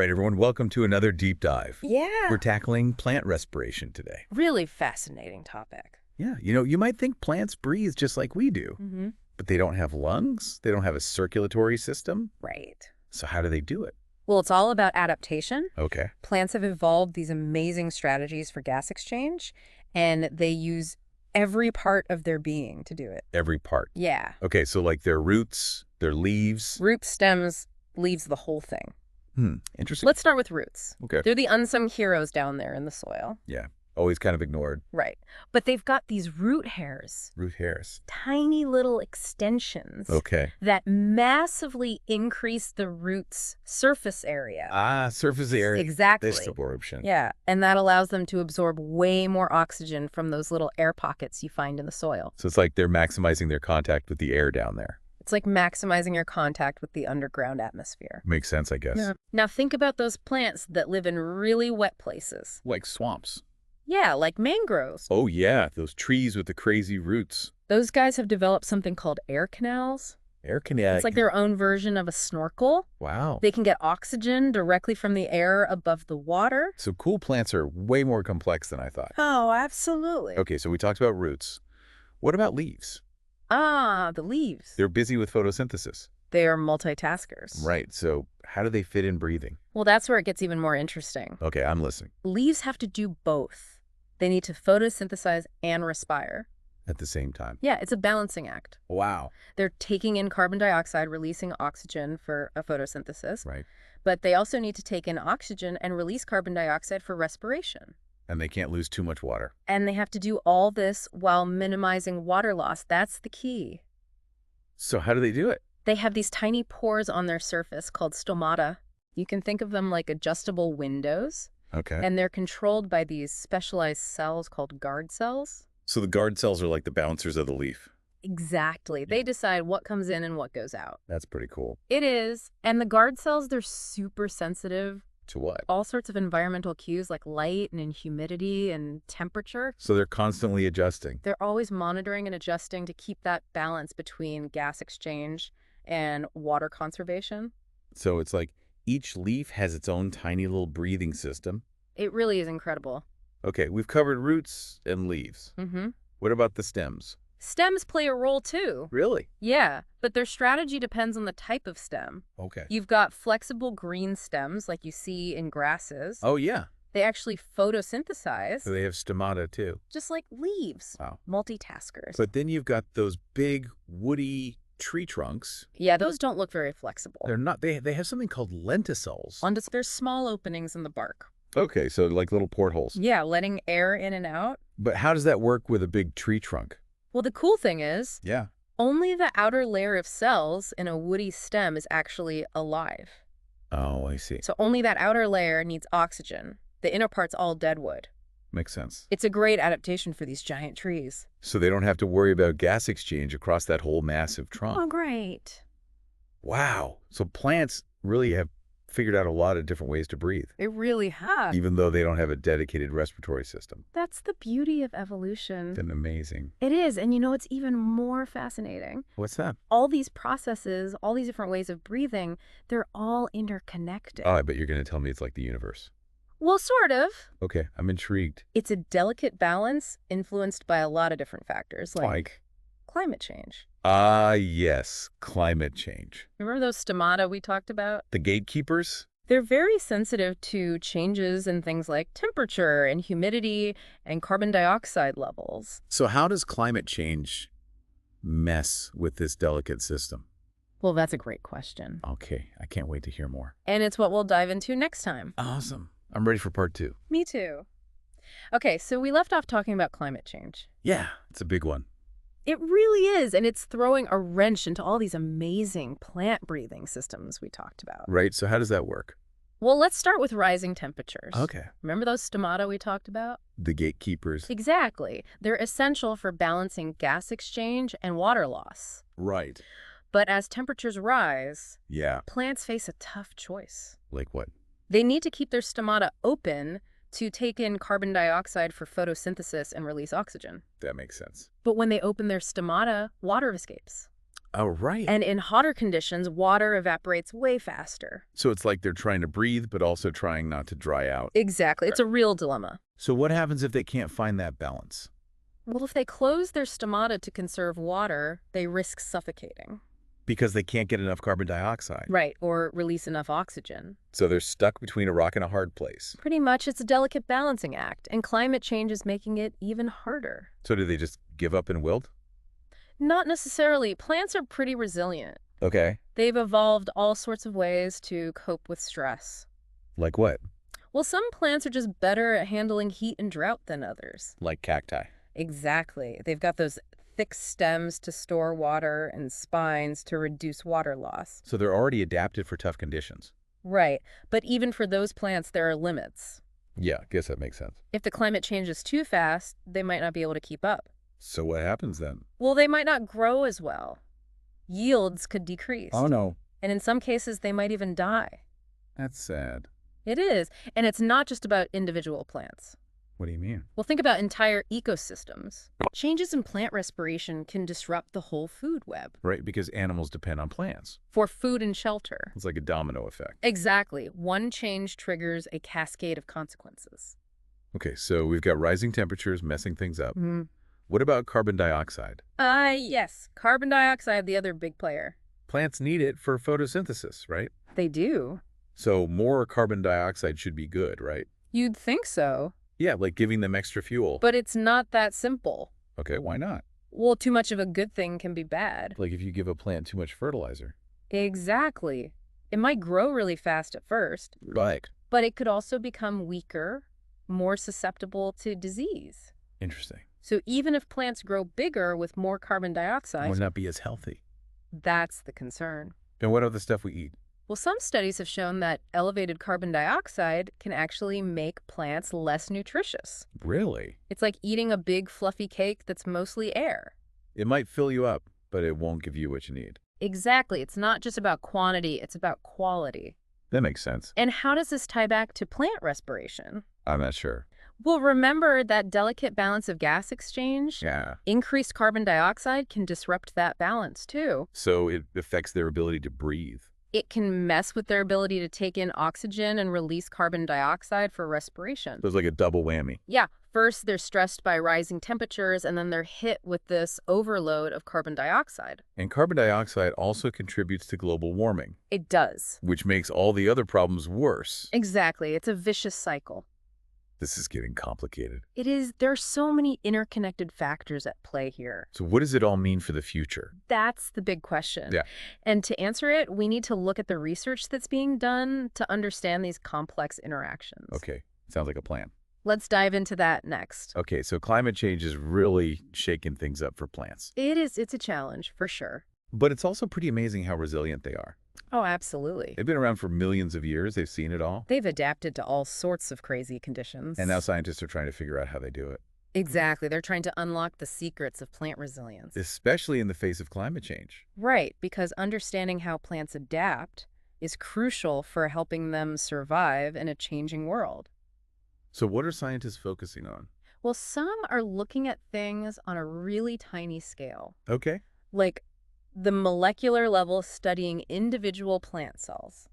right, everyone, welcome to another deep dive. Yeah. We're tackling plant respiration today. Really fascinating topic. Yeah, you might think plants breathe just like we do, but they don't have lungs, they don't have a circulatory system. Right. So how do they do it? Well, it's all about adaptation. Okay. Plants have evolved these amazing strategies for gas exchange, and they use every part of their being to do it. Every part. Yeah. Okay, so like their roots, their leaves. Roots, stems, leaves, the whole thing. Interesting. Let's start with roots. Okay. They're the unsung heroes down there in the soil. Yeah, always kind of ignored. Right. But they've got these root hairs. Root hairs. Tiny little extensions. Okay. That massively increase the root's surface area. Surface area. Exactly. This absorption. Yeah, and that allows them to absorb way more oxygen from those little air pockets you find in the soil. So it's like they're maximizing their contact with the air down there. It's like maximizing your contact with the underground atmosphere. Makes sense, I guess. Yeah. Now think about those plants that live in really wet places. Like swamps. Yeah, like mangroves. Oh, yeah, those trees with the crazy roots. Those guys have developed something called air canals. Air canal. It's like their own version of a snorkel. Wow. They can get oxygen directly from the air above the water. So cool plants are way more complex than I thought. Oh, absolutely. Okay, so we talked about roots. What about leaves? The leaves. They're busy with photosynthesis. They are multitaskers. Right, so how do they fit in breathing? Well, that's where it gets even more interesting. Okay, I'm listening. Leaves have to do both. They need to photosynthesize and respire. At the same time. Yeah, it's a balancing act. Wow. They're taking in carbon dioxide, releasing oxygen for a photosynthesis. Right. But they also need to take in oxygen and release carbon dioxide for respiration. And they can't lose too much water. And they have to do all this while minimizing water loss. That's the key. So how do they do it? They have these tiny pores on their surface called stomata. You can think of them like adjustable windows. Okay. And they're controlled by these specialized cells called guard cells. So the guard cells are like the bouncers of the leaf. Exactly. They decide what comes in and what goes out. That's pretty cool. It is. And the guard cells, they're super sensitive. To what? All sorts of environmental cues like light and humidity and temperature. So they're constantly adjusting. They're always monitoring and adjusting to keep that balance between gas exchange and water conservation. So it's like each leaf has its own tiny little breathing system. It really is incredible. Okay, we've covered roots and leaves. What about the stems? Stems play a role too. Really? Yeah, but their strategy depends on the type of stem. Okay. You've got flexible green stems like you see in grasses. Oh, yeah. They actually photosynthesize. So they have stomata too. Just like leaves. Wow. Multitaskers. But then you've got those big woody tree trunks. Yeah, those don't look very flexible. They're not, they have something called lenticels. There's small openings in the bark. Okay, so like little portholes. Yeah, letting air in and out. But how does that work with a big tree trunk? Well, the cool thing is, Yeah. only the outer layer of cells in a woody stem is actually alive. Oh, I see. So only that outer layer needs oxygen. The inner part's all dead wood. Makes sense. It's a great adaptation for these giant trees. So they don't have to worry about gas exchange across that whole massive trunk. Oh, great. Wow. So plants really have figured out a lot of different ways to breathe, It really has. even though they don't have a dedicated respiratory system. That's the beauty of evolution. It's amazing. It is. And you know, it's even more fascinating. What's that? All these processes, all these different ways of breathing, they're all interconnected. Oh, I bet you're going to tell me it's like the universe. Well, sort of. Okay, I'm intrigued. It's a delicate balance influenced by a lot of different factors, like climate change. Yes, climate change. Remember those stomata we talked about? The gatekeepers? They're very sensitive to changes in things like temperature and humidity and carbon dioxide levels. So how does climate change mess with this delicate system? Well, that's a great question. Okay, I can't wait to hear more. And it's what we'll dive into next time. Awesome. I'm ready for part 2. Me too. Okay, so we left off talking about climate change. Yeah, it's a big one. It really is, and it's throwing a wrench into all these amazing plant-breathing systems we talked about. Right, so how does that work? Well, let's start with rising temperatures. Okay. Remember those stomata we talked about? The gatekeepers. Exactly. They're essential for balancing gas exchange and water loss. Right. But as temperatures rise, Yeah. plants face a tough choice. Like what? They need to keep their stomata open to take in carbon dioxide for photosynthesis and release oxygen. That makes sense. But when they open their stomata, water escapes. Oh, right. And in hotter conditions, water evaporates way faster. So it's like they're trying to breathe, but also trying not to dry out. Exactly. It's a real dilemma. So what happens if they can't find that balance? Well, if they close their stomata to conserve water, they risk suffocating. Because they can't get enough carbon dioxide. Right, or release enough oxygen. So they're stuck between a rock and a hard place. Pretty much, it's a delicate balancing act, and climate change is making it even harder. So do they just give up and wilt? Not necessarily. Plants are pretty resilient. Okay. They've evolved all sorts of ways to cope with stress. Like what? Well, some plants are just better at handling heat and drought than others. Like cacti. Exactly. They've got those thick stems to store water and spines to reduce water loss. So they're already adapted for tough conditions. Right. But even for those plants, there are limits. Yeah, I guess that makes sense. If the climate changes too fast, they might not be able to keep up. So what happens then? Well, they might not grow as well. Yields could decrease. Oh, no. And in some cases, they might even die. That's sad. It is. And it's not just about individual plants. What do you mean? Well, think about entire ecosystems. Changes in plant respiration can disrupt the whole food web. Right, because animals depend on plants. For food and shelter. It's like a domino effect. Exactly. One change triggers a cascade of consequences. Okay, so we've got rising temperatures messing things up. Mm. What about carbon dioxide? Yes. Carbon dioxide, the other big player. Plants need it for photosynthesis, right? They do. So more carbon dioxide should be good, right? You'd think so. Yeah, like giving them extra fuel. But it's not that simple. Okay, why not? Well, too much of a good thing can be bad. Like if you give a plant too much fertilizer. Exactly. It might grow really fast at first, Like. but it could also become weaker, more susceptible to disease. Interesting. So even if plants grow bigger with more carbon dioxide, Would not be as healthy. that's the concern. And what other stuff we eat? Well, some studies have shown that elevated carbon dioxide can actually make plants less nutritious. Really? It's like eating a big fluffy cake that's mostly air. It might fill you up, but it won't give you what you need. Exactly. It's not just about quantity, it's about quality. That makes sense. And how does this tie back to plant respiration? I'm not sure. Well, remember that delicate balance of gas exchange? Yeah. Increased carbon dioxide can disrupt that balance, too. So it affects their ability to breathe. It can mess with their ability to take in oxygen and release carbon dioxide for respiration. So it's like a double whammy. Yeah, first they're stressed by rising temperatures, and then they're hit with this overload of carbon dioxide. And carbon dioxide also contributes to global warming, It does. which makes all the other problems worse. Exactly. It's a vicious cycle. This is getting complicated. It is. There are so many interconnected factors at play here. So what does it all mean for the future? That's the big question. Yeah. And to answer it, we need to look at the research that's being done to understand these complex interactions. Okay, sounds like a plan. Let's dive into that next. Okay, so climate change is really shaking things up for plants. It is. It's a challenge, for sure. But it's also pretty amazing how resilient they are. Oh, absolutely. They've been around for millions of years. They've seen it all. They've adapted to all sorts of crazy conditions. And now scientists are trying to figure out how they do it, Exactly. They're trying to unlock the secrets of plant resilience. especially in the face of climate change. Right, because understanding how plants adapt is crucial for helping them survive in a changing world. So what are scientists focusing on? Well, some are looking at things on a really tiny scale, Okay. like the molecular level studying individual plant cells.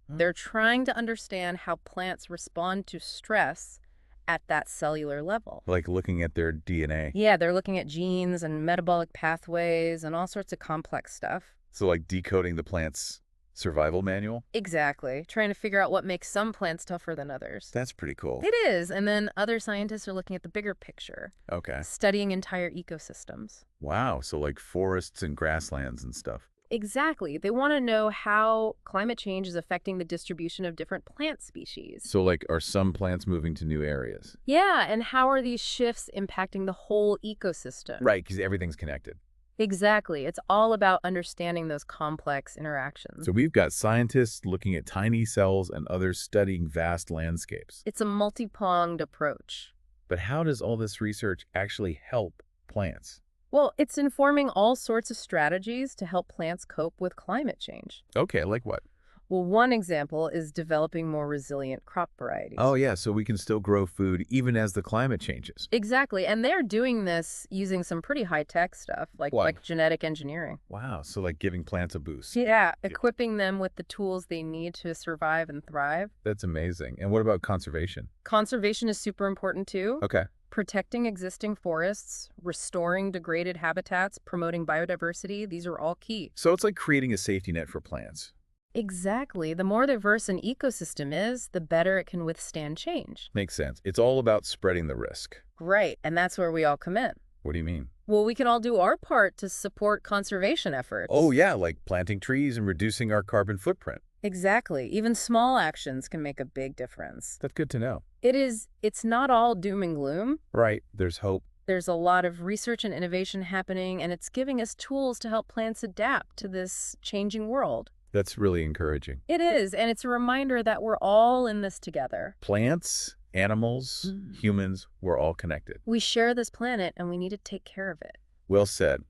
Oh. They're trying to understand how plants respond to stress at that cellular level. Like looking at their DNA. Yeah, they're looking at genes and metabolic pathways and all sorts of complex stuff. So like decoding the plant's survival manual. Exactly. Trying to figure out what makes some plants tougher than others. That's pretty cool. It is. And then other scientists are looking at the bigger picture, Okay. studying entire ecosystems. Wow. So like forests and grasslands and stuff. Exactly. They want to know how climate change is affecting the distribution of different plant species. So like are some plants moving to new areas? Yeah, and how are these shifts impacting the whole ecosystem? Right, because everything's connected. Exactly. It's all about understanding those complex interactions. So we've got scientists looking at tiny cells and others studying vast landscapes. It's a multi-pronged approach. But how does all this research actually help plants? Well, it's informing all sorts of strategies to help plants cope with climate change. Okay, like what? Well, one example is developing more resilient crop Oh, varieties. yeah, so we can still grow food even as the climate changes. Exactly. And they're doing this using some pretty high-tech stuff like What? genetic engineering. Wow, so like giving plants a boost. Yeah, Yeah. equipping them with the tools they need to survive and thrive. That's amazing. And what about conservation? Conservation is super important too. Okay. Protecting existing forests, restoring degraded habitats, promoting biodiversity, these are all key. So it's like creating a safety net for plants. Exactly. The more diverse an ecosystem is, the better it can withstand change. Makes sense. It's all about spreading the risk. Right, and that's where we all come in. What do you mean? Well, we can all do our part to support conservation Oh, efforts. yeah, like planting trees and reducing our carbon footprint. Exactly. Even small actions can make a big difference. That's good to know. It's not all doom and gloom. Right. There's hope. There's a lot of research and innovation happening, and it's giving us tools to help plants adapt to this changing world. That's really encouraging. It is, and it's a reminder that we're all in this together. Plants, animals, humans, we're all connected. We share this planet, and we need to take care of it. Well said.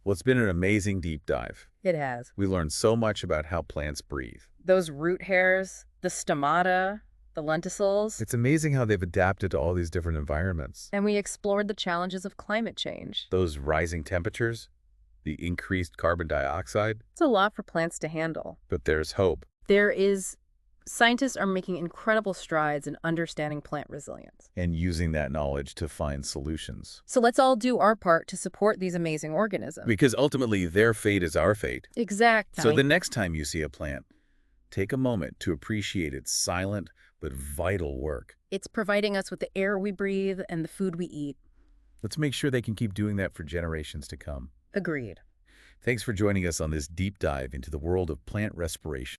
Well, it's been an amazing deep dive. It has. We learned so much about how plants breathe. Those root hairs, the stomata, the lenticels, It's amazing how they've adapted to all these different environments. and we explored the challenges of climate change. Those rising temperatures, the increased carbon dioxide, It's a lot for plants to handle. but there's hope. Scientists are making incredible strides in understanding plant resilience. And using that knowledge to find solutions. So let's all do our part to support these amazing organisms. Because ultimately, their fate is our fate. Exactly. So the next time you see a plant, take a moment to appreciate its silent but vital work. It's providing us with the air we breathe and the food we eat. Let's make sure they can keep doing that for generations to come. Agreed. Thanks for joining us on this deep dive into the world of plant respiration.